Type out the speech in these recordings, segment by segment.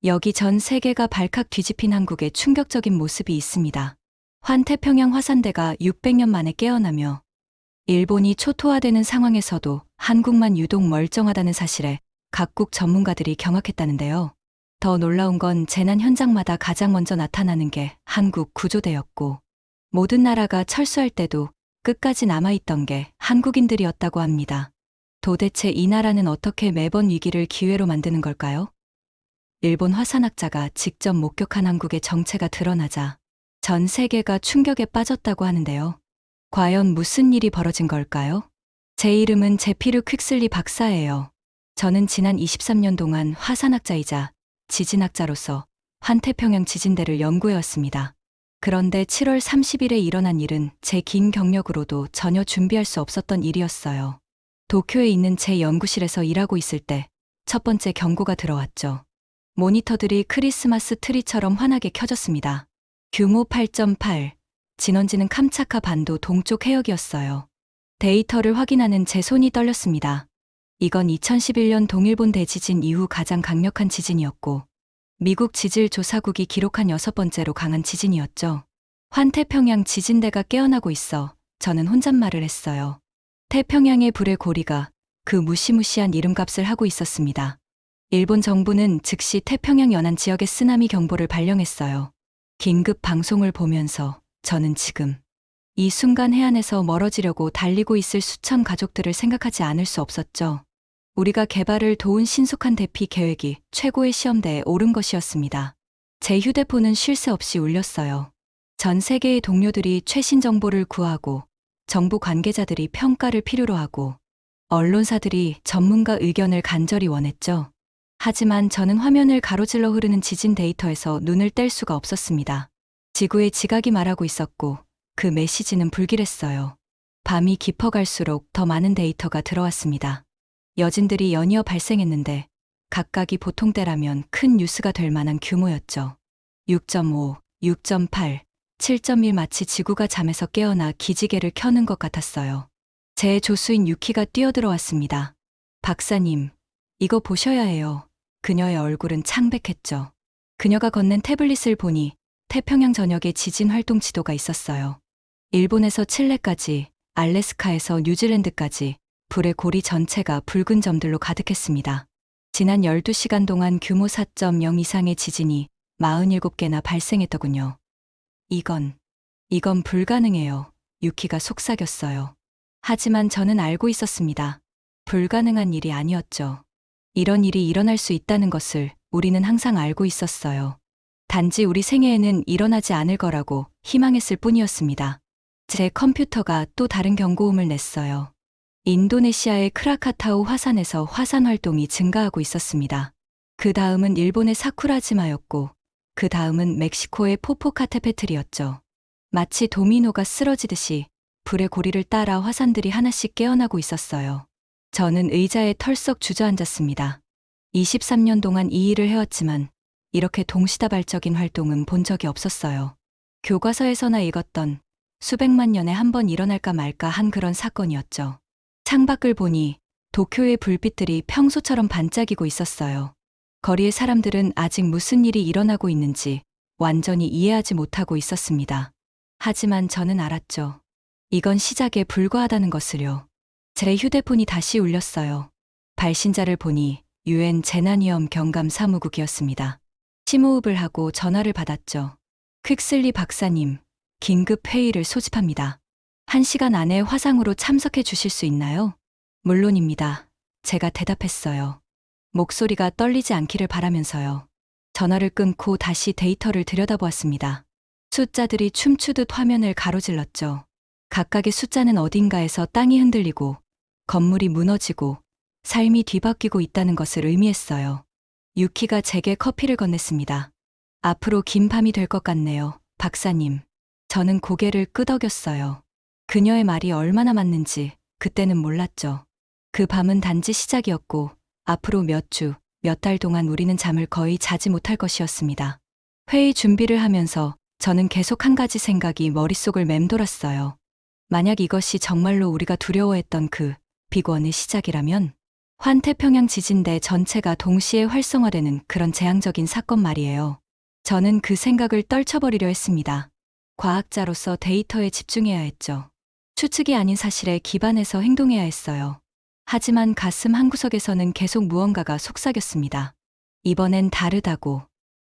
여기 전 세계가 발칵 뒤집힌 한국의 충격적인 모습이 있습니다. 환태평양 화산대가 600년 만에 깨어나며 일본이 초토화되는 상황에서도 한국만 유독 멀쩡하다는 사실에 각국 전문가들이 경악했다는데요. 더 놀라운 건 재난 현장마다 가장 먼저 나타나는 게 한국 구조대였고, 모든 나라가 철수할 때도 끝까지 남아있던 게 한국인들이었다고 합니다. 도대체 이 나라는 어떻게 매번 위기를 기회로 만드는 걸까요? 일본 화산학자가 직접 목격한 한국의 정체가 드러나자 전 세계가 충격에 빠졌다고 하는데요. 과연 무슨 일이 벌어진 걸까요? 제 이름은 제피르 퀵슬리 박사예요. 저는 지난 23년 동안 화산학자이자 지진학자로서 환태평양 지진대를 연구해왔습니다. 그런데 7월 30일에 일어난 일은 제 긴 경력으로도 전혀 준비할 수 없었던 일이었어요. 도쿄에 있는 제 연구실에서 일하고 있을 때 첫 번째 경고가 들어왔죠. 모니터들이 크리스마스 트리처럼 환하게 켜졌습니다. 규모 8.8, 진원지는 캄차카 반도 동쪽 해역이었어요. 데이터를 확인하는 제 손이 떨렸습니다. 이건 2011년 동일본 대지진 이후 가장 강력한 지진이었고, 미국 지질조사국이 기록한 6번째로 강한 지진이었죠. 환태평양 지진대가 깨어나고 있어 저는 혼잣말을 했어요. 태평양의 불의 고리가 그 무시무시한 이름값을 하고 있었습니다. 일본 정부는 즉시 태평양 연안 지역에 쓰나미 경보를 발령했어요. 긴급 방송을 보면서 저는 지금 이 순간 해안에서 멀어지려고 달리고 있을 수천 가족들을 생각하지 않을 수 없었죠. 우리가 개발을 도운 신속한 대피 계획이 최고의 시험대에 오른 것이었습니다. 제 휴대폰은 쉴 새 없이 울렸어요. 전 세계의 동료들이 최신 정보를 구하고, 정부 관계자들이 평가를 필요로 하고, 언론사들이 전문가 의견을 간절히 원했죠. 하지만 저는 화면을 가로질러 흐르는 지진 데이터에서 눈을 뗄 수가 없었습니다. 지구의 지각이 말하고 있었고, 그 메시지는 불길했어요. 밤이 깊어갈수록 더 많은 데이터가 들어왔습니다. 여진들이 연이어 발생했는데 각각이 보통 때라면 큰 뉴스가 될 만한 규모였죠. 6.5, 6.8, 7.1 마치 지구가 잠에서 깨어나 기지개를 켜는 것 같았어요. 제 조수인 유키가 뛰어들어왔습니다. 박사님, 이거 보셔야 해요. 그녀의 얼굴은 창백했죠. 그녀가 건넨 태블릿을 보니 태평양 전역에 지진 활동 지도가 있었어요. 일본에서 칠레까지, 알래스카에서 뉴질랜드까지 불의 고리 전체가 붉은 점들로 가득했습니다. 지난 12시간 동안 규모 4.0 이상의 지진이 47개나 발생했더군요. 이건 불가능해요. 유키가 속삭였어요. 하지만 저는 알고 있었습니다. 불가능한 일이 아니었죠. 이런 일이 일어날 수 있다는 것을 우리는 항상 알고 있었어요. 단지 우리 생애에는 일어나지 않을 거라고 희망했을 뿐이었습니다. 제 컴퓨터가 또 다른 경고음을 냈어요. 인도네시아의 크라카타우 화산에서 화산 활동이 증가하고 있었습니다. 그 다음은 일본의 사쿠라지마였고, 그 다음은 멕시코의 포포카테페틀이었죠. 마치 도미노가 쓰러지듯이 불의 고리를 따라 화산들이 하나씩 깨어나고 있었어요. 저는 의자에 털썩 주저앉았습니다. 23년 동안 이 일을 해왔지만 이렇게 동시다발적인 활동은 본 적이 없었어요. 교과서에서나 읽었던 수백만 년에 한 번 일어날까 말까 한 그런 사건이었죠. 창밖을 보니 도쿄의 불빛들이 평소처럼 반짝이고 있었어요. 거리의 사람들은 아직 무슨 일이 일어나고 있는지 완전히 이해하지 못하고 있었습니다. 하지만 저는 알았죠. 이건 시작에 불과하다는 것을요. 제 휴대폰이 다시 울렸어요. 발신자를 보니 UN 재난위험 경감 사무국이었습니다. 심호흡을 하고 전화를 받았죠. 퀵슬리 박사님, 긴급 회의를 소집합니다. 1시간 안에 화상으로 참석해 주실 수 있나요? 물론입니다. 제가 대답했어요. 목소리가 떨리지 않기를 바라면서요. 전화를 끊고 다시 데이터를 들여다보았습니다. 숫자들이 춤추듯 화면을 가로질렀죠. 각각의 숫자는 어딘가에서 땅이 흔들리고 건물이 무너지고 삶이 뒤바뀌고 있다는 것을 의미했어요. 유키가 제게 커피를 건넸습니다. 앞으로 긴 밤이 될 것 같네요, 박사님. 저는 고개를 끄덕였어요. 그녀의 말이 얼마나 맞는지 그때는 몰랐죠. 그 밤은 단지 시작이었고 앞으로 몇 주, 몇 달 동안 우리는 잠을 거의 자지 못할 것이었습니다. 회의 준비를 하면서 저는 계속 한 가지 생각이 머릿속을 맴돌았어요. 만약 이것이 정말로 우리가 두려워했던 그 빅원의 시작이라면 환태평양 지진대 전체가 동시에 활성화되는 그런 재앙적인 사건 말이에요. 저는 그 생각을 떨쳐버리려 했습니다. 과학자로서 데이터에 집중해야 했죠. 추측이 아닌 사실에 기반해서 행동해야 했어요. 하지만 가슴 한구석에서는 계속 무언가가 속삭였습니다. 이번엔 다르다고.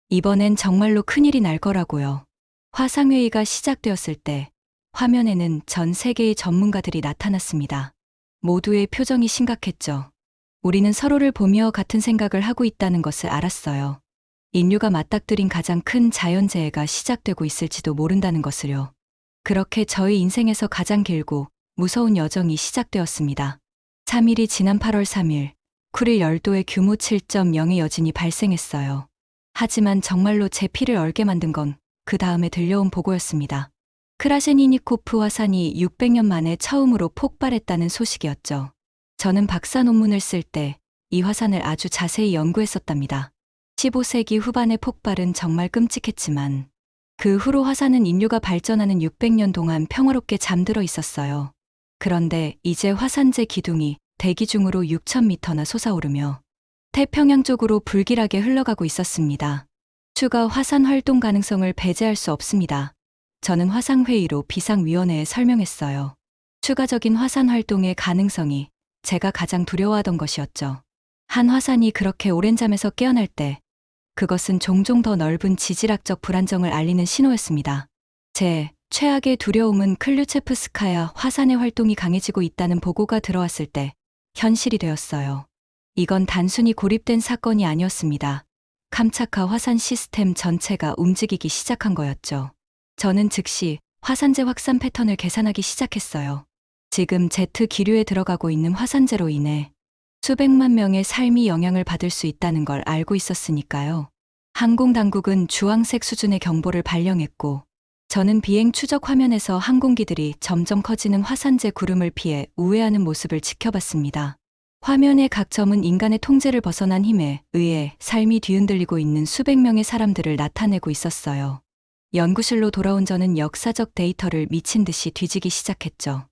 이번엔 정말로 큰일이 날 거라고요. 화상회의가 시작되었을 때 화면에는 전 세계의 전문가들이 나타났습니다. 모두의 표정이 심각했죠. 우리는 서로를 보며 같은 생각을 하고 있다는 것을 알았어요. 인류가 맞닥뜨린 가장 큰 자연재해가 시작되고 있을지도 모른다는 것을요. 그렇게 저희 인생에서 가장 길고 무서운 여정이 시작되었습니다. 3일이 지난 8월 3일, 쿠릴 열도의 규모 7.0의 여진이 발생했어요. 하지만 정말로 제 피를 얼게 만든 건 그 다음에 들려온 보고였습니다. 크라셰니니코프 화산이 600년 만에 처음으로 폭발했다는 소식이었죠. 저는 박사 논문을 쓸 때 이 화산을 아주 자세히 연구했었답니다. 15세기 후반의 폭발은 정말 끔찍했지만 그 후로 화산은 인류가 발전하는 600년 동안 평화롭게 잠들어 있었어요. 그런데 이제 화산재 기둥이 대기 중으로 6,000m나 솟아오르며 태평양 쪽으로 불길하게 흘러가고 있었습니다. 추가 화산 활동 가능성을 배제할 수 없습니다. 저는 화상회의로 비상위원회에 설명했어요. 추가적인 화산 활동의 가능성이 제가 가장 두려워하던 것이었죠. 한 화산이 그렇게 오랜 잠에서 깨어날 때 그것은 종종 더 넓은 지질학적 불안정을 알리는 신호였습니다. 제 최악의 두려움은 클류체프스카야 화산의 활동이 강해지고 있다는 보고가 들어왔을 때 현실이 되었어요. 이건 단순히 고립된 사건이 아니었습니다. 캄차카 화산 시스템 전체가 움직이기 시작한 거였죠. 저는 즉시 화산재 확산 패턴을 계산하기 시작했어요. 지금 제트 기류에 들어가고 있는 화산재로 인해 수백만 명의 삶이 영향을 받을 수 있다는 걸 알고 있었으니까요. 항공당국은 주황색 수준의 경보를 발령했고 저는 비행 추적 화면에서 항공기들이 점점 커지는 화산재 구름을 피해 우회하는 모습을 지켜봤습니다. 화면의 각 점은 인간의 통제를 벗어난 힘에 의해 삶이 뒤흔들리고 있는 수백 명의 사람들을 나타내고 있었어요. 연구실로 돌아온 저는 역사적 데이터를 미친 듯이 뒤지기 시작했죠.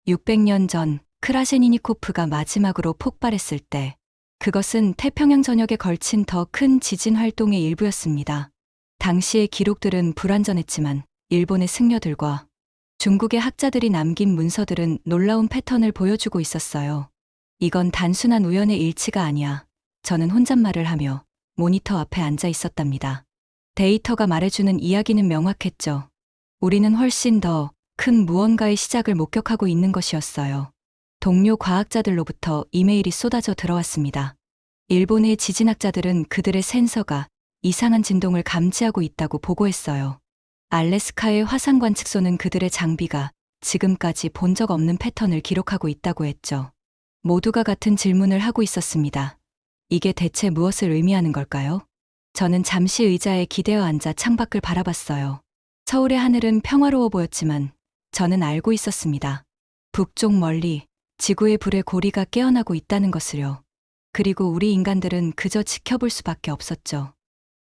600년 전 크라셰니니코프가 마지막으로 폭발했을 때 그것은 태평양 전역에 걸친 더 큰 지진 활동의 일부였습니다. 당시의 기록들은 불완전했지만 일본의 승려들과 중국의 학자들이 남긴 문서들은 놀라운 패턴을 보여주고 있었어요. 이건 단순한 우연의 일치가 아니야. 저는 혼잣말을 하며 모니터 앞에 앉아 있었답니다. 데이터가 말해주는 이야기는 명확했죠. 우리는 훨씬 더 큰 무언가의 시작을 목격하고 있는 것이었어요. 동료 과학자들로부터 이메일이 쏟아져 들어왔습니다. 일본의 지진학자들은 그들의 센서가 이상한 진동을 감지하고 있다고 보고했어요. 알래스카의 화산 관측소는 그들의 장비가 지금까지 본 적 없는 패턴을 기록하고 있다고 했죠. 모두가 같은 질문을 하고 있었습니다. 이게 대체 무엇을 의미하는 걸까요? 저는 잠시 의자에 기대어 앉아 창밖을 바라봤어요. 서울의 하늘은 평화로워 보였지만 저는 알고 있었습니다. 북쪽 멀리 지구의 불의 고리가 깨어나고 있다는 것을요. 그리고 우리 인간들은 그저 지켜볼 수밖에 없었죠.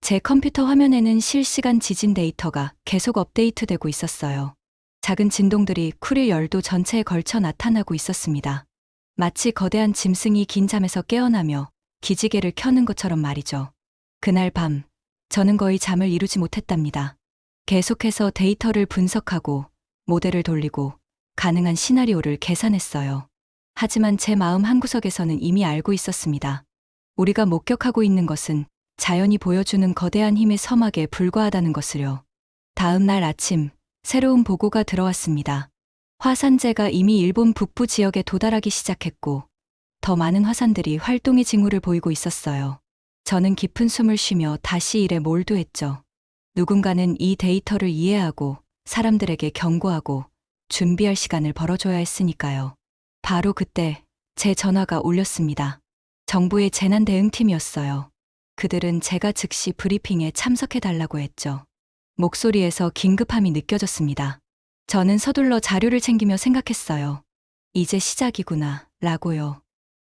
제 컴퓨터 화면에는 실시간 지진 데이터가 계속 업데이트되고 있었어요. 작은 진동들이 쿠릴 열도 전체에 걸쳐 나타나고 있었습니다. 마치 거대한 짐승이 긴 잠에서 깨어나며 기지개를 켜는 것처럼 말이죠. 그날 밤, 저는 거의 잠을 이루지 못했답니다. 계속해서 데이터를 분석하고 모델을 돌리고 가능한 시나리오를 계산했어요. 하지만 제 마음 한구석에서는 이미 알고 있었습니다. 우리가 목격하고 있는 것은 자연이 보여주는 거대한 힘의 서막에 불과하다는 것을요. 다음 날 아침, 새로운 보고가 들어왔습니다. 화산재가 이미 일본 북부 지역에 도달하기 시작했고 더 많은 화산들이 활동의 징후를 보이고 있었어요. 저는 깊은 숨을 쉬며 다시 일에 몰두했죠. 누군가는 이 데이터를 이해하고 사람들에게 경고하고 준비할 시간을 벌어줘야 했으니까요. 바로 그때 제 전화가 울렸습니다. 정부의 재난대응팀이었어요. 그들은 제가 즉시 브리핑에 참석해달라고 했죠. 목소리에서 긴급함이 느껴졌습니다. 저는 서둘러 자료를 챙기며 생각했어요. 이제 시작이구나, 라고요.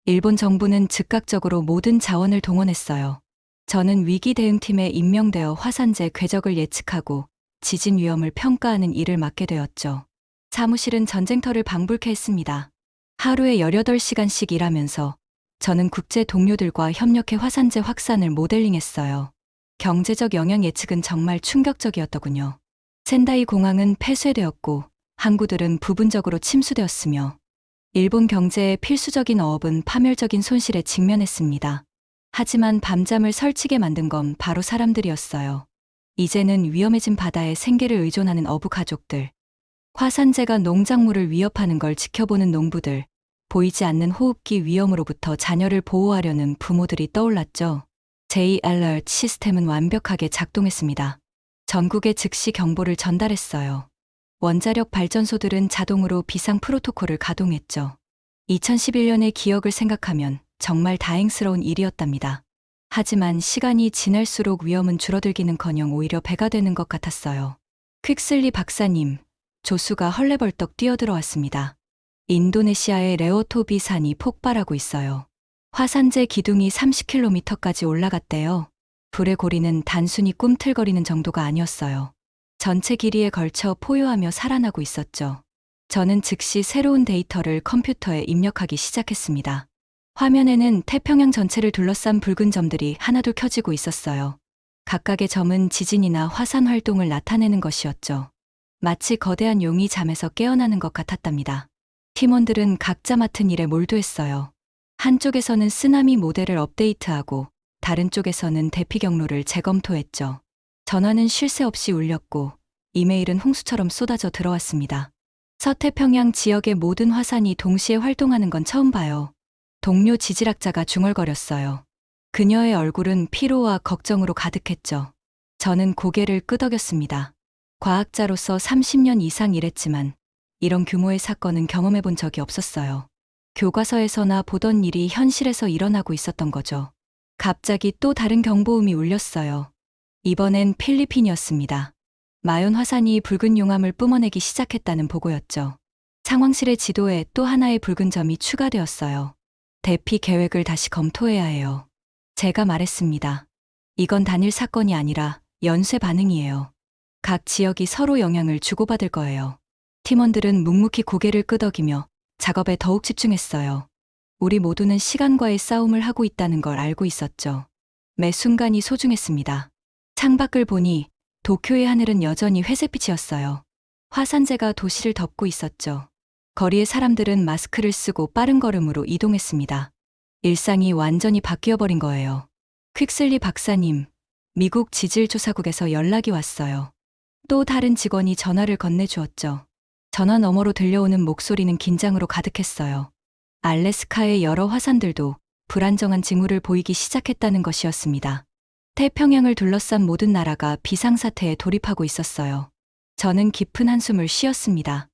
일본 정부는 즉각적으로 모든 자원을 동원했어요. 저는 위기 대응팀에 임명되어 화산재 궤적을 예측하고 지진 위험을 평가하는 일을 맡게 되었죠. 사무실은 전쟁터를 방불케 했습니다. 하루에 18시간씩 일하면서 저는 국제 동료들과 협력해 화산재 확산을 모델링했어요. 경제적 영향 예측은 정말 충격적이었더군요. 센다이 공항은 폐쇄되었고 항구들은 부분적으로 침수되었으며 일본 경제의 필수적인 어업은 파멸적인 손실에 직면했습니다. 하지만 밤잠을 설치게 만든 건 바로 사람들이었어요. 이제는 위험해진 바다에 생계를 의존하는 어부 가족들, 화산재가 농작물을 위협하는 걸 지켜보는 농부들, 보이지 않는 호흡기 위험으로부터 자녀를 보호하려는 부모들이 떠올랐죠. J-알ert 시스템은 완벽하게 작동했습니다. 전국에 즉시 경보를 전달했어요. 원자력 발전소들은 자동으로 비상 프로토콜을 가동했죠. 2011년의 기억을 생각하면 정말 다행스러운 일이었답니다. 하지만 시간이 지날수록 위험은 줄어들기는커녕 오히려 배가 되는 것 같았어요. 퀵슬리 박사님, 조수가 헐레벌떡 뛰어들어왔습니다. 인도네시아의 레오토비 산이 폭발하고 있어요. 화산재 기둥이 30km까지 올라갔대요. 불의 고리는 단순히 꿈틀거리는 정도가 아니었어요. 전체 길이에 걸쳐 포효하며 살아나고 있었죠. 저는 즉시 새로운 데이터를 컴퓨터에 입력하기 시작했습니다. 화면에는 태평양 전체를 둘러싼 붉은 점들이 하나둘 켜지고 있었어요. 각각의 점은 지진이나 화산 활동을 나타내는 것이었죠. 마치 거대한 용이 잠에서 깨어나는 것 같았답니다. 팀원들은 각자 맡은 일에 몰두했어요. 한쪽에서는 쓰나미 모델을 업데이트하고 다른 쪽에서는 대피 경로를 재검토했죠. 전화는 쉴 새 없이 울렸고 이메일은 홍수처럼 쏟아져 들어왔습니다. 서태평양 지역의 모든 화산이 동시에 활동하는 건 처음 봐요. 동료 지질학자가 중얼거렸어요. 그녀의 얼굴은 피로와 걱정으로 가득했죠. 저는 고개를 끄덕였습니다. 과학자로서 30년 이상 일했지만 이런 규모의 사건은 경험해 본 적이 없었어요. 교과서에서나 보던 일이 현실에서 일어나고 있었던 거죠. 갑자기 또 다른 경보음이 울렸어요. 이번엔 필리핀이었습니다. 마yon 화산이 붉은 용암을 뿜어내기 시작했다는 보고였죠. 상황실의 지도에 또 하나의 붉은 점이 추가되었어요. 대피 계획을 다시 검토해야 해요. 제가 말했습니다. 이건 단일 사건이 아니라 연쇄 반응이에요. 각 지역이 서로 영향을 주고받을 거예요. 팀원들은 묵묵히 고개를 끄덕이며 작업에 더욱 집중했어요. 우리 모두는 시간과의 싸움을 하고 있다는 걸 알고 있었죠. 매 순간이 소중했습니다. 창밖을 보니 도쿄의 하늘은 여전히 회색빛이었어요. 화산재가 도시를 덮고 있었죠. 거리의 사람들은 마스크를 쓰고 빠른 걸음으로 이동했습니다. 일상이 완전히 바뀌어버린 거예요. 퀵슬리 박사님, 미국 지질조사국에서 연락이 왔어요. 또 다른 직원이 전화를 건네주었죠. 전화 너머로 들려오는 목소리는 긴장으로 가득했어요. 알래스카의 여러 화산들도 불안정한 징후를 보이기 시작했다는 것이었습니다. 태평양을 둘러싼 모든 나라가 비상사태에 돌입하고 있었어요. 저는 깊은 한숨을 쉬었습니다.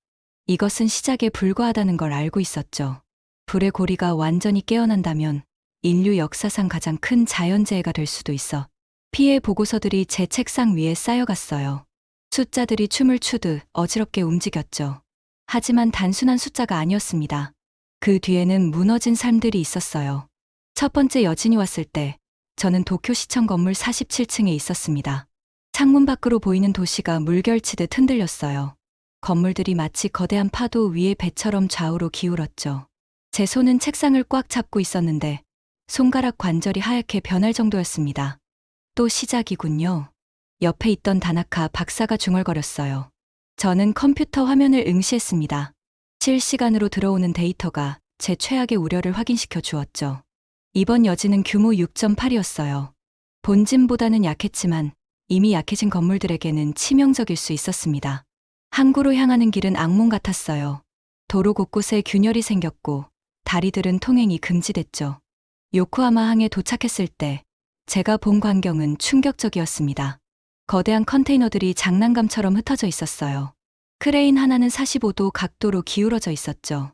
이것은 시작에 불과하다는 걸 알고 있었죠. 불의 고리가 완전히 깨어난다면 인류 역사상 가장 큰 자연재해가 될 수도 있어. 피해 보고서들이 제 책상 위에 쌓여갔어요. 숫자들이 춤을 추듯 어지럽게 움직였죠. 하지만 단순한 숫자가 아니었습니다. 그 뒤에는 무너진 삶들이 있었어요. 첫 번째 여진이 왔을 때 저는 도쿄시청 건물 47층에 있었습니다. 창문 밖으로 보이는 도시가 물결치듯 흔들렸어요. 건물들이 마치 거대한 파도 위의 배처럼 좌우로 기울었죠. 제 손은 책상을 꽉 잡고 있었는데 손가락 관절이 하얗게 변할 정도였습니다. 또 시작이군요. 옆에 있던 다나카 박사가 중얼거렸어요. 저는 컴퓨터 화면을 응시했습니다. 실시간으로 들어오는 데이터가 제 최악의 우려를 확인시켜 주었죠. 이번 여진은 규모 6.8이었어요. 본진보다는 약했지만 이미 약해진 건물들에게는 치명적일 수 있었습니다. 항구로 향하는 길은 악몽 같았어요. 도로 곳곳에 균열이 생겼고 다리들은 통행이 금지됐죠. 요코하마 항에 도착했을 때 제가 본 광경은 충격적이었습니다. 거대한 컨테이너들이 장난감처럼 흩어져 있었어요. 크레인 하나는 45도 각도로 기울어져 있었죠.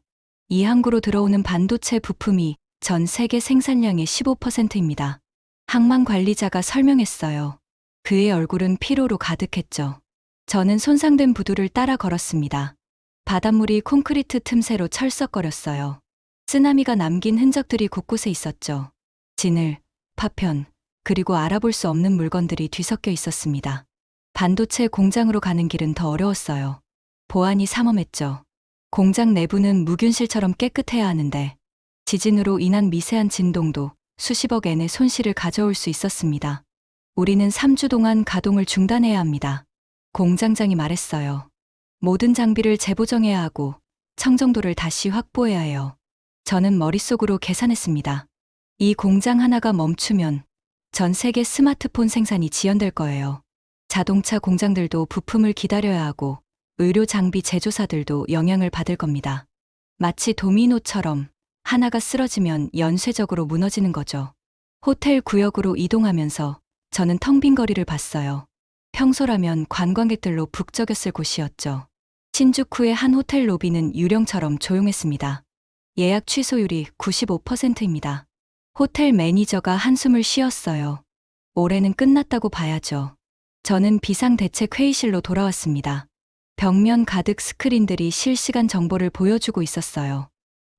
이 항구로 들어오는 반도체 부품이 전 세계 생산량의 15%입니다. 항만 관리자가 설명했어요. 그의 얼굴은 피로로 가득했죠. 저는 손상된 부두를 따라 걸었습니다. 바닷물이 콘크리트 틈새로 철썩거렸어요. 쓰나미가 남긴 흔적들이 곳곳에 있었죠. 진을, 파편, 그리고 알아볼 수 없는 물건들이 뒤섞여 있었습니다. 반도체 공장으로 가는 길은 더 어려웠어요. 보안이 삼엄했죠. 공장 내부는 무균실처럼 깨끗해야 하는데 지진으로 인한 미세한 진동도 수십억 엔의 손실을 가져올 수 있었습니다. 우리는 3주 동안 가동을 중단해야 합니다. 공장장이 말했어요. 모든 장비를 재보정해야 하고 청정도를 다시 확보해야 해요. 저는 머릿속으로 계산했습니다. 이 공장 하나가 멈추면 전 세계 스마트폰 생산이 지연될 거예요. 자동차 공장들도 부품을 기다려야 하고 의료 장비 제조사들도 영향을 받을 겁니다. 마치 도미노처럼 하나가 쓰러지면 연쇄적으로 무너지는 거죠. 호텔 구역으로 이동하면서 저는 텅 빈 거리를 봤어요. 평소라면 관광객들로 북적였을 곳이었죠. 신주쿠의 한 호텔 로비는 유령처럼 조용했습니다. 예약 취소율이 95%입니다. 호텔 매니저가 한숨을 쉬었어요. 올해는 끝났다고 봐야죠. 저는 비상대책회의실로 돌아왔습니다. 벽면 가득 스크린들이 실시간 정보를 보여주고 있었어요.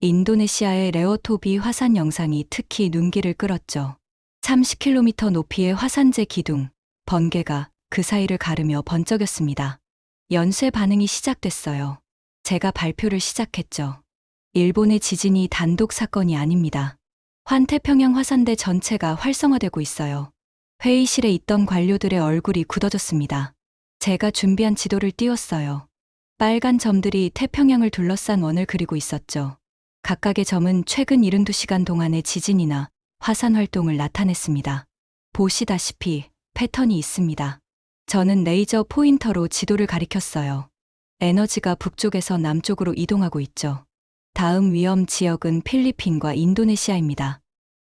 인도네시아의 레오토비 화산 영상이 특히 눈길을 끌었죠. 30km 높이의 화산재 기둥, 번개가 그 사이를 가르며 번쩍였습니다. 연쇄 반응이 시작됐어요. 제가 발표를 시작했죠. 일본의 지진이 단독 사건이 아닙니다. 환태평양 화산대 전체가 활성화되고 있어요. 회의실에 있던 관료들의 얼굴이 굳어졌습니다. 제가 준비한 지도를 띄웠어요. 빨간 점들이 태평양을 둘러싼 원을 그리고 있었죠. 각각의 점은 최근 72시간 동안의 지진이나 화산 활동을 나타냈습니다. 보시다시피 패턴이 있습니다. 저는 레이저 포인터로 지도를 가리켰어요. 에너지가 북쪽에서 남쪽으로 이동하고 있죠. 다음 위험 지역은 필리핀과 인도네시아입니다.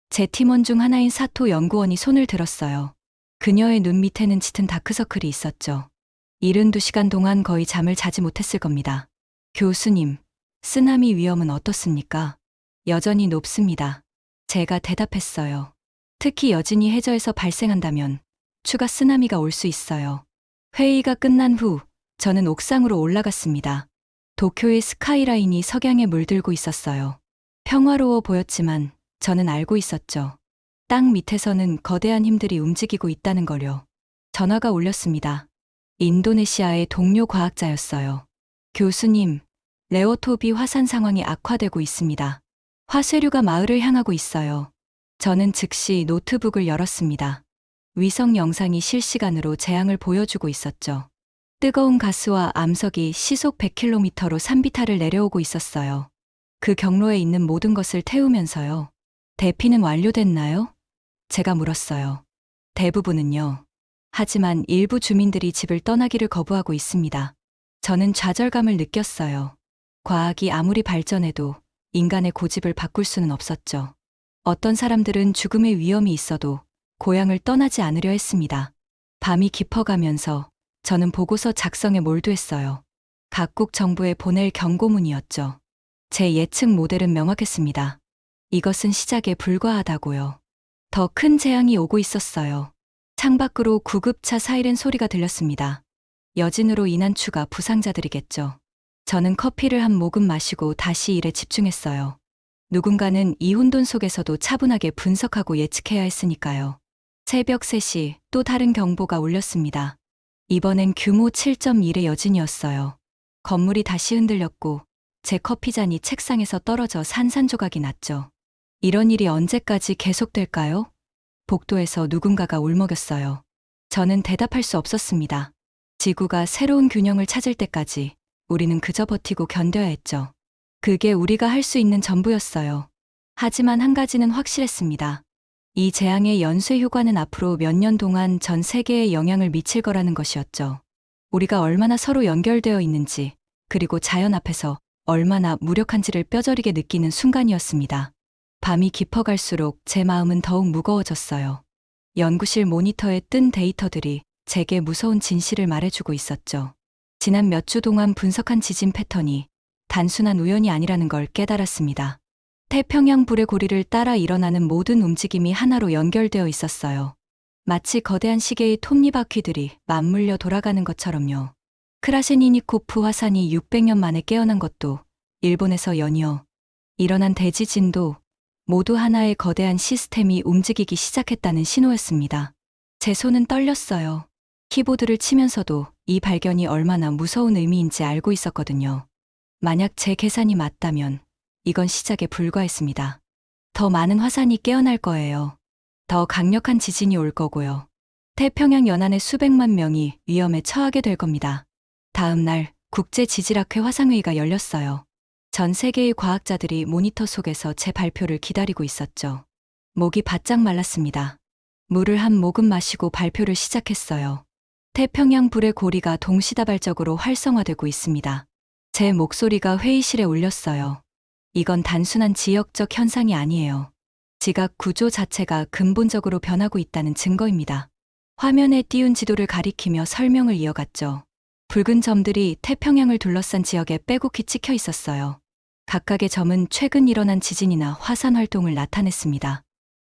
제 팀원 중 하나인 사토 연구원이 손을 들었어요. 그녀의 눈 밑에는 짙은 다크서클이 있었죠. 72시간 동안 거의 잠을 자지 못했을 겁니다. 교수님, 쓰나미 위험은 어떻습니까? 여전히 높습니다. 제가 대답했어요. 특히 여진이 해저에서 발생한다면 추가 쓰나미가 올 수 있어요. 회의가 끝난 후 저는 옥상으로 올라갔습니다. 도쿄의 스카이라인이 석양에 물들고 있었어요. 평화로워 보였지만 저는 알고 있었죠. 땅 밑에서는 거대한 힘들이 움직이고 있다는 걸요. 전화가 울렸습니다. 인도네시아의 동료 과학자였어요. 교수님, 레오토비 화산 상황이 악화되고 있습니다. 화쇄류가 마을을 향하고 있어요. 저는 즉시 노트북을 열었습니다. 위성 영상이 실시간으로 재앙을 보여주고 있었죠. 뜨거운 가스와 암석이 시속 100km로 산비탈을 내려오고 있었어요. 그 경로에 있는 모든 것을 태우면서요. 대피는 완료됐나요? 제가 물었어요. 대부분은요. 하지만 일부 주민들이 집을 떠나기를 거부하고 있습니다. 저는 좌절감을 느꼈어요. 과학이 아무리 발전해도 인간의 고집을 바꿀 수는 없었죠. 어떤 사람들은 죽음의 위험이 있어도 고향을 떠나지 않으려 했습니다. 밤이 깊어가면서 저는 보고서 작성에 몰두했어요. 각국 정부에 보낼 경고문이었죠. 제 예측 모델은 명확했습니다. 이것은 시작에 불과하다고요. 더 큰 재앙이 오고 있었어요. 창밖으로 구급차 사이렌 소리가 들렸습니다. 여진으로 인한 추가 부상자들이겠죠. 저는 커피를 한 모금 마시고 다시 일에 집중했어요. 누군가는 이 혼돈 속에서도 차분하게 분석하고 예측해야 했으니까요. 새벽 3시 또 다른 경보가 울렸습니다. 이번엔 규모 7.1의 여진이었어요. 건물이 다시 흔들렸고 제 커피잔이 책상에서 떨어져 산산조각이 났죠. 이런 일이 언제까지 계속될까요? 복도에서 누군가가 울먹였어요. 저는 대답할 수 없었습니다. 지구가 새로운 균형을 찾을 때까지 우리는 그저 버티고 견뎌야 했죠. 그게 우리가 할 수 있는 전부였어요. 하지만 한 가지는 확실했습니다. 이 재앙의 연쇄 효과는 앞으로 몇 년 동안 전 세계에 영향을 미칠 거라는 것이었죠. 우리가 얼마나 서로 연결되어 있는지, 그리고 자연 앞에서 얼마나 무력한지를 뼈저리게 느끼는 순간이었습니다. 밤이 깊어갈수록 제 마음은 더욱 무거워졌어요. 연구실 모니터에 뜬 데이터들이 제게 무서운 진실을 말해주고 있었죠. 지난 몇 주 동안 분석한 지진 패턴이 단순한 우연이 아니라는 걸 깨달았습니다. 태평양 불의 고리를 따라 일어나는 모든 움직임이 하나로 연결되어 있었어요. 마치 거대한 시계의 톱니바퀴들이 맞물려 돌아가는 것처럼요. 크라셰니니코프 화산이 600년 만에 깨어난 것도, 일본에서 연이어 일어난 대지진도 모두 하나의 거대한 시스템이 움직이기 시작했다는 신호였습니다. 제 손은 떨렸어요. 키보드를 치면서도 이 발견이 얼마나 무서운 의미인지 알고 있었거든요. 만약 제 계산이 맞다면 이건 시작에 불과했습니다. 더 많은 화산이 깨어날 거예요. 더 강력한 지진이 올 거고요. 태평양 연안의 수백만 명이 위험에 처하게 될 겁니다. 다음 날 국제지질학회 화상회의가 열렸어요. 전 세계의 과학자들이 모니터 속에서 제 발표를 기다리고 있었죠. 목이 바짝 말랐습니다. 물을 한 모금 마시고 발표를 시작했어요. 태평양 불의 고리가 동시다발적으로 활성화되고 있습니다. 제 목소리가 회의실에 울렸어요. 이건 단순한 지역적 현상이 아니에요. 지각 구조 자체가 근본적으로 변하고 있다는 증거입니다. 화면에 띄운 지도를 가리키며 설명을 이어갔죠. 붉은 점들이 태평양을 둘러싼 지역에 빼곡히 찍혀 있었어요. 각각의 점은 최근 일어난 지진이나 화산 활동을 나타냈습니다.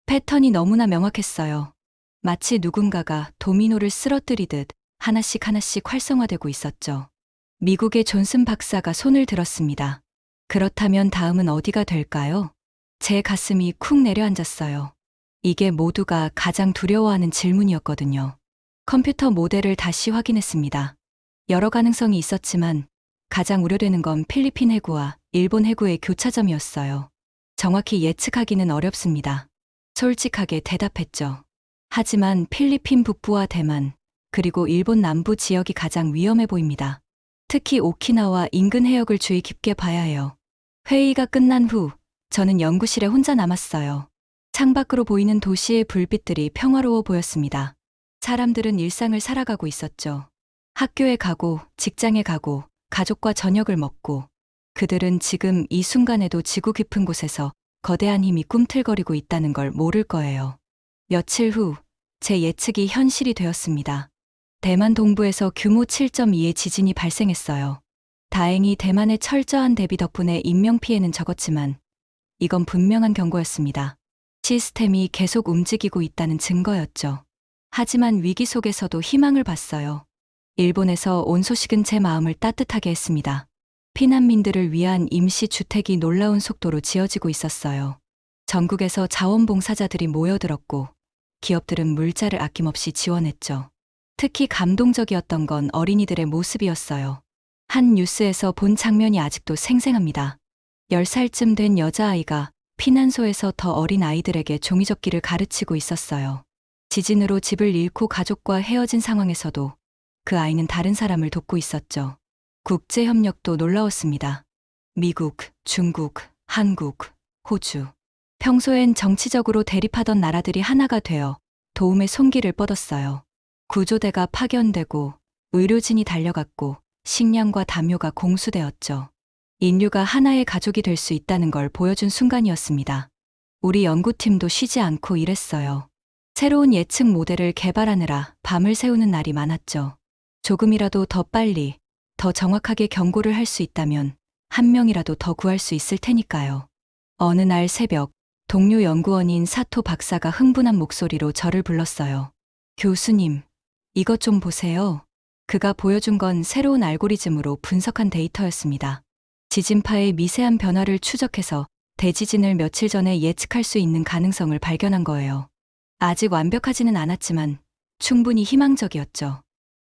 패턴이 너무나 명확했어요. 마치 누군가가 도미노를 쓰러뜨리듯 하나씩 하나씩 활성화되고 있었죠. 미국의 존슨 박사가 손을 들었습니다. 그렇다면 다음은 어디가 될까요? 제 가슴이 쿵 내려앉았어요. 이게 모두가 가장 두려워하는 질문이었거든요. 컴퓨터 모델을 다시 확인했습니다. 여러 가능성이 있었지만 가장 우려되는 건 필리핀 해구와 일본 해구의 교차점이었어요. 정확히 예측하기는 어렵습니다. 솔직하게 대답했죠. 하지만 필리핀 북부와 대만, 그리고 일본 남부 지역이 가장 위험해 보입니다. 특히 오키나와 인근 해역을 주의 깊게 봐야 해요. 회의가 끝난 후 저는 연구실에 혼자 남았어요. 창밖으로 보이는 도시의 불빛들이 평화로워 보였습니다. 사람들은 일상을 살아가고 있었죠. 학교에 가고, 직장에 가고, 가족과 저녁을 먹고, 그들은 지금 이 순간에도 지구 깊은 곳에서 거대한 힘이 꿈틀거리고 있다는 걸 모를 거예요. 며칠 후, 제 예측이 현실이 되었습니다. 대만 동부에서 규모 7.2의 지진이 발생했어요. 다행히 대만의 철저한 대비 덕분에 인명피해는 적었지만, 이건 분명한 경고였습니다. 시스템이 계속 움직이고 있다는 증거였죠. 하지만 위기 속에서도 희망을 봤어요. 일본에서 온 소식은 제 마음을 따뜻하게 했습니다. 피난민들을 위한 임시주택이 놀라운 속도로 지어지고 있었어요. 전국에서 자원봉사자들이 모여들었고, 기업들은 물자를 아낌없이 지원했죠. 특히 감동적이었던 건 어린이들의 모습이었어요. 한 뉴스에서 본 장면이 아직도 생생합니다. 10살쯤 된 여자아이가 피난소에서 더 어린 아이들에게 종이접기를 가르치고 있었어요. 지진으로 집을 잃고 가족과 헤어진 상황에서도 그 아이는 다른 사람을 돕고 있었죠. 국제협력도 놀라웠습니다. 미국, 중국, 한국, 호주. 평소엔 정치적으로 대립하던 나라들이 하나가 되어 도움의 손길을 뻗었어요. 구조대가 파견되고 의료진이 달려갔고 식량과 담요가 공수되었죠. 인류가 하나의 가족이 될 수 있다는 걸 보여준 순간이었습니다. 우리 연구팀도 쉬지 않고 일했어요. 새로운 예측 모델을 개발하느라 밤을 새우는 날이 많았죠. 조금이라도 더 빨리, 더 정확하게 경고를 할 수 있다면 한 명이라도 더 구할 수 있을 테니까요. 어느 날 새벽, 동료 연구원인 사토 박사가 흥분한 목소리로 저를 불렀어요. 교수님, 이것 좀 보세요. 그가 보여준 건 새로운 알고리즘으로 분석한 데이터였습니다. 지진파의 미세한 변화를 추적해서 대지진을 며칠 전에 예측할 수 있는 가능성을 발견한 거예요. 아직 완벽하지는 않았지만 충분히 희망적이었죠.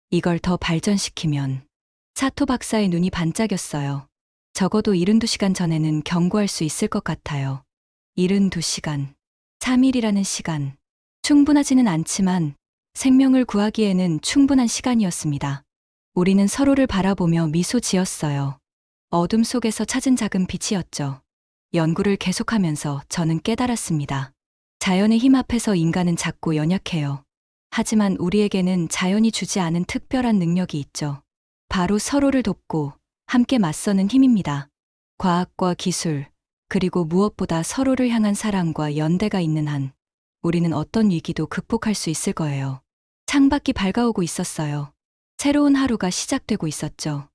이걸 더 발전시키면. 사토 박사의 눈이 반짝였어요. 적어도 72시간 전에는 경고할 수 있을 것 같아요. 72시간. 3일이라는 시간. 충분하지는 않지만 생명을 구하기에는 충분한 시간이었습니다. 우리는 서로를 바라보며 미소 지었어요. 어둠 속에서 찾은 작은 빛이었죠. 연구를 계속하면서 저는 깨달았습니다. 자연의 힘 앞에서 인간은 작고 연약해요. 하지만 우리에게는 자연이 주지 않은 특별한 능력이 있죠. 바로 서로를 돕고 함께 맞서는 힘입니다. 과학과 기술, 그리고 무엇보다 서로를 향한 사랑과 연대가 있는 한 우리는 어떤 위기도 극복할 수 있을 거예요. 창밖이 밝아오고 있었어요. 새로운 하루가 시작되고 있었죠.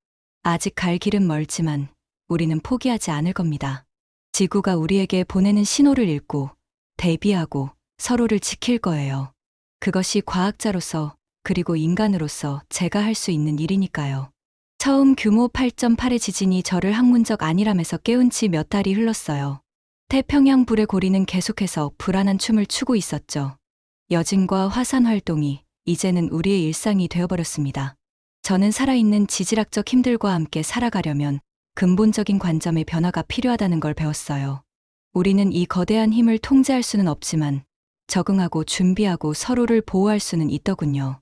아직 갈 길은 멀지만 우리는 포기하지 않을 겁니다. 지구가 우리에게 보내는 신호를 읽고 대비하고 서로를 지킬 거예요. 그것이 과학자로서 그리고 인간으로서 제가 할 수 있는 일이니까요. 처음 규모 8.8의 지진이 저를 학문적 안일함에서 깨운 지 몇 달이 흘렀어요. 태평양 불의 고리는 계속해서 불안한 춤을 추고 있었죠. 여진과 화산 활동이 이제는 우리의 일상이 되어버렸습니다. 저는 살아있는 지질학적 힘들과 함께 살아가려면 근본적인 관점의 변화가 필요하다는 걸 배웠어요. 우리는 이 거대한 힘을 통제할 수는 없지만 적응하고 준비하고 서로를 보호할 수는 있더군요.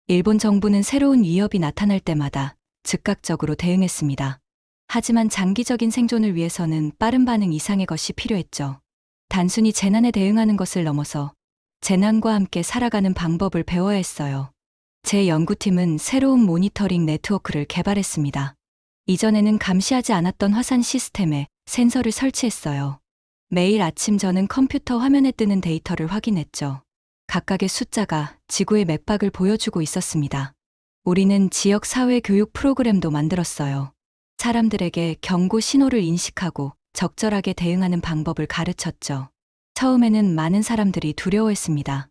일본 정부는 새로운 위협이 나타날 때마다 즉각적으로 대응했습니다. 하지만 장기적인 생존을 위해서는 빠른 반응 이상의 것이 필요했죠. 단순히 재난에 대응하는 것을 넘어서 재난과 함께 살아가는 방법을 배워야 했어요. 제 연구팀은 새로운 모니터링 네트워크를 개발했습니다. 이전에는 감시하지 않았던 화산 시스템에 센서를 설치했어요. 매일 아침 저는 컴퓨터 화면에 뜨는 데이터를 확인했죠. 각각의 숫자가 지구의 맥박을 보여주고 있었습니다. 우리는 지역 사회 교육 프로그램도 만들었어요. 사람들에게 경고 신호를 인식하고 적절하게 대응하는 방법을 가르쳤죠. 처음에는 많은 사람들이 두려워했습니다.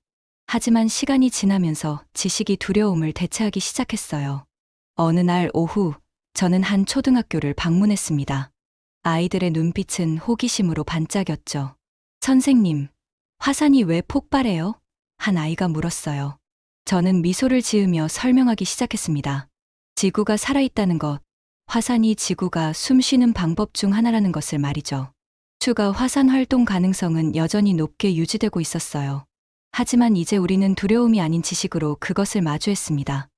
하지만 시간이 지나면서 지식이 두려움을 대체하기 시작했어요. 어느 날 오후, 저는 한 초등학교를 방문했습니다. 아이들의 눈빛은 호기심으로 반짝였죠. 선생님, 화산이 왜 폭발해요? 한 아이가 물었어요. 저는 미소를 지으며 설명하기 시작했습니다. 지구가 살아있다는 것, 화산이 지구가 숨 쉬는 방법 중 하나라는 것을 말이죠. 추가 화산 활동 가능성은 여전히 높게 유지되고 있었어요. 하지만 이제 우리는 두려움이 아닌 지식으로 그것을 마주했습니다.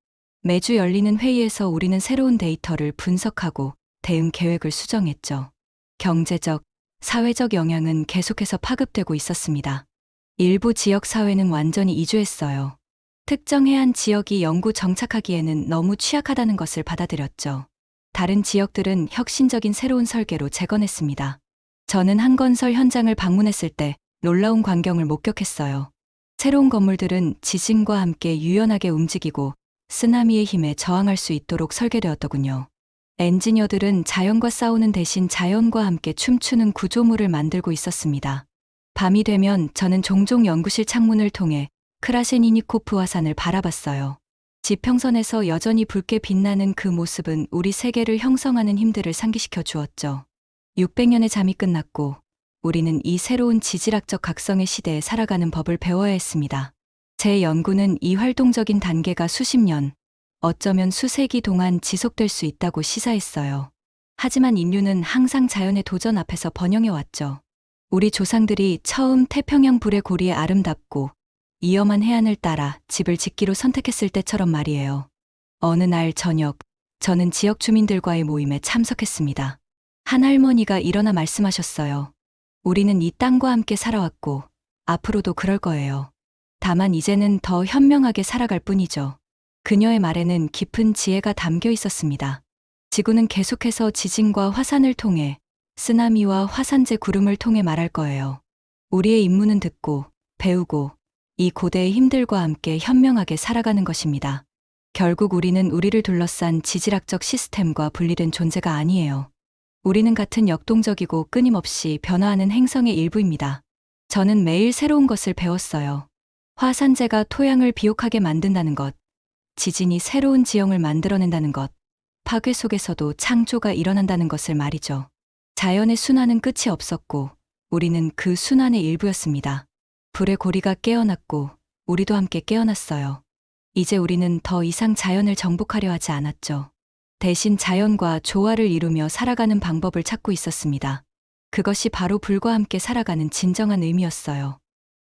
매주 열리는 회의에서 우리는 새로운 데이터를 분석하고 대응 계획을 수정했죠. 경제적, 사회적 영향은 계속해서 파급되고 있었습니다. 일부 지역 사회는 완전히 이주했어요. 특정 해안 지역이 영구 정착하기에는 너무 취약하다는 것을 받아들였죠. 다른 지역들은 혁신적인 새로운 설계로 재건했습니다. 저는 한 건설 현장을 방문했을 때 놀라운 광경을 목격했어요. 새로운 건물들은 지진과 함께 유연하게 움직이고 쓰나미의 힘에 저항할 수 있도록 설계되었더군요. 엔지니어들은 자연과 싸우는 대신 자연과 함께 춤추는 구조물을 만들고 있었습니다. 밤이 되면 저는 종종 연구실 창문을 통해 크라셰니니코프 화산을 바라봤어요. 지평선에서 여전히 붉게 빛나는 그 모습은 우리 세계를 형성하는 힘들을 상기시켜 주었죠. 600년의 잠이 끝났고 우리는 이 새로운 지질학적 각성의 시대에 살아가는 법을 배워야 했습니다. 제 연구는 이 활동적인 단계가 수십 년, 어쩌면 수세기 동안 지속될 수 있다고 시사했어요. 하지만 인류는 항상 자연의 도전 앞에서 번영해왔죠. 우리 조상들이 처음 태평양 불의 고리에 아름답고 위험한 해안을 따라 집을 짓기로 선택했을 때처럼 말이에요. 어느 날 저녁, 저는 지역 주민들과의 모임에 참석했습니다. 한 할머니가 일어나 말씀하셨어요. 우리는 이 땅과 함께 살아왔고 앞으로도 그럴 거예요. 다만 이제는 더 현명하게 살아갈 뿐이죠. 그녀의 말에는 깊은 지혜가 담겨 있었습니다. 지구는 계속해서 지진과 화산을 통해 쓰나미와 화산재 구름을 통해 말할 거예요. 우리의 임무는 듣고 배우고 이 고대의 힘들과 함께 현명하게 살아가는 것입니다. 결국 우리는 우리를 둘러싼 지질학적 시스템과 분리된 존재가 아니에요. 우리는 같은 역동적이고 끊임없이 변화하는 행성의 일부입니다. 저는 매일 새로운 것을 배웠어요. 화산재가 토양을 비옥하게 만든다는 것, 지진이 새로운 지형을 만들어낸다는 것, 파괴 속에서도 창조가 일어난다는 것을 말이죠. 자연의 순환은 끝이 없었고 우리는 그 순환의 일부였습니다. 불의 고리가 깨어났고 우리도 함께 깨어났어요. 이제 우리는 더 이상 자연을 정복하려 하지 않았죠. 대신 자연과 조화를 이루며 살아가는 방법을 찾고 있었습니다. 그것이 바로 불과 함께 살아가는 진정한 의미였어요.